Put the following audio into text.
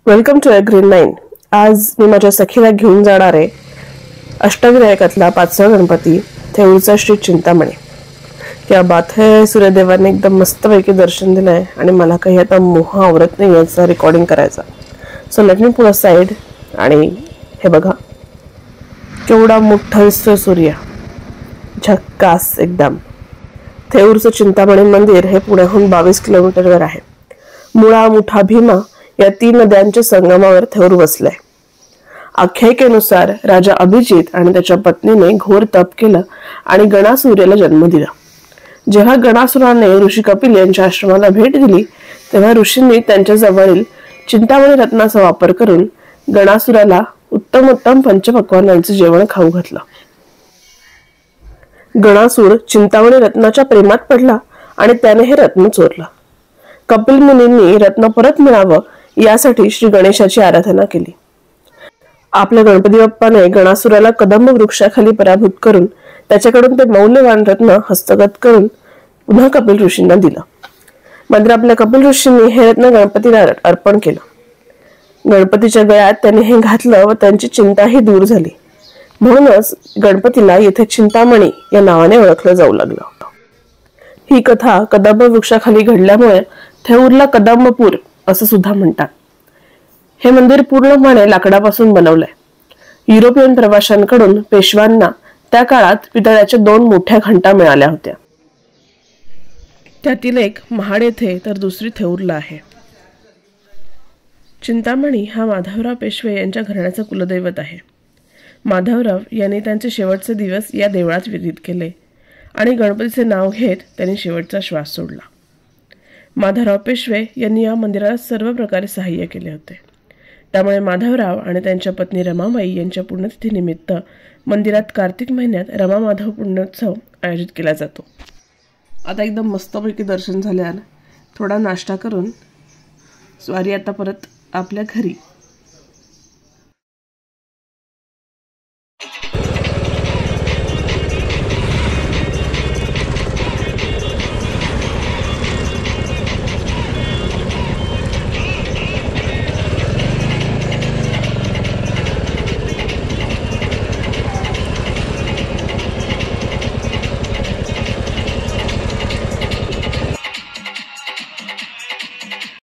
Welcome to green 9। आज मी माझ्या सखीला घेऊन जाणार आहे अष्टविनायकातला 5वा गणपती थेऊरचा श्री चिंतामणी। क्या बात है, सूर्यदेवाने एकदम मस्तपैकी दर्शन दिलंय आणि मला काही आता मोह आवरत नाही याचा रेकॉर्डिंग करायचा। So let me put aside. आणि हे बघा केवढा मोठा दिसतोय सूर्य, झक्कास एकदम। थेऊरचं चिंतामणी मंदिर हे पुण्याहून 22 किलोमीटरवर आहे। मुळा, मुठा, भीमा या 3 नद्यांच्या संगमावर थेऊर वसलंय। आख्यायिकेनुसार राजा अभिजित आणि त्याच्या पत्नीने घोर तप केलं आणि गणासुराला जन्म दिला। जेव्हा गणासुराने ऋषी कपिल यांच्या आश्रमाला भेट दिली तेव्हा ऋषींनी त्यांच्या जवळील चिंतामणी रत्नाचा वापर करून गणासुराला उत्तम पंचपक्वान्नांचे जेवण खाऊ घातलं। गणासुर चिंतामणी रत्नाच्या प्रेमात पडला आणि त्याने हे रत्न चोरलं। कपिल मुनींनी रत्न परत मिळावं यासाठी श्री गणेशाची आराधना केली। आपल्या गणपती बाप्पाने गणासुराला कदंब वृक्षाखाली पराभूत करून त्याच्याकडून ते मौल्यवान रत्न हस्तगत करून पुन्हा कपिल ऋषींना दिलं। मात्र आपल्या कपिल ऋषींनी हे रत्न गणपतीला अर्पण केलं। गणपतीच्या गळ्यात त्यांनी हे घातलं व त्यांची चिंताही दूर झाली। म्हणूनच गणपतीला येथे चिंतामणी या नावाने ओळखलं जाऊ लागलं। ही कथा कदंब वृक्षाखाली घडल्यामुळे थेऊरला कदंबपूर असं सुद्धा म्हणतात। हे मंदिर पूर्णपणे लाकडापासून बनवलंय। युरोपियन प्रवाशांकडून पेशव्यांना त्या काळात पितळाच्या 2 मोठ्या घंटा मिळाल्या होत्या। त्यातील एक महाड येथे तर दुसरी थेऊरला आहे। चिंतामणी हा माधवराव पेशवे यांच्या घराण्याचं कुलदैवत आहे। माधवराव यांनी त्यांचे शेवटचे दिवस या देवळात व्यतीत केले आणि गणपतीचे नाव घेत त्यांनी शेवटचा श्वास सोडला। माधवराव पेशवे यांनी या मंदिराला सर्व प्रकारे सहाय्य केले होते। त्यामुळे माधवराव आणि त्यांच्या पत्नी रमाबाई यांच्या पुण्यतिथीनिमित्त मंदिरात कार्तिक महिन्यात रमा माधव पुण्योत्सव आयोजित केला जातो। आता एकदम मस्तपैकी दर्शन झाल्यावर थोडा नाश्ता करून स्वारी आता परत आपल्या घरी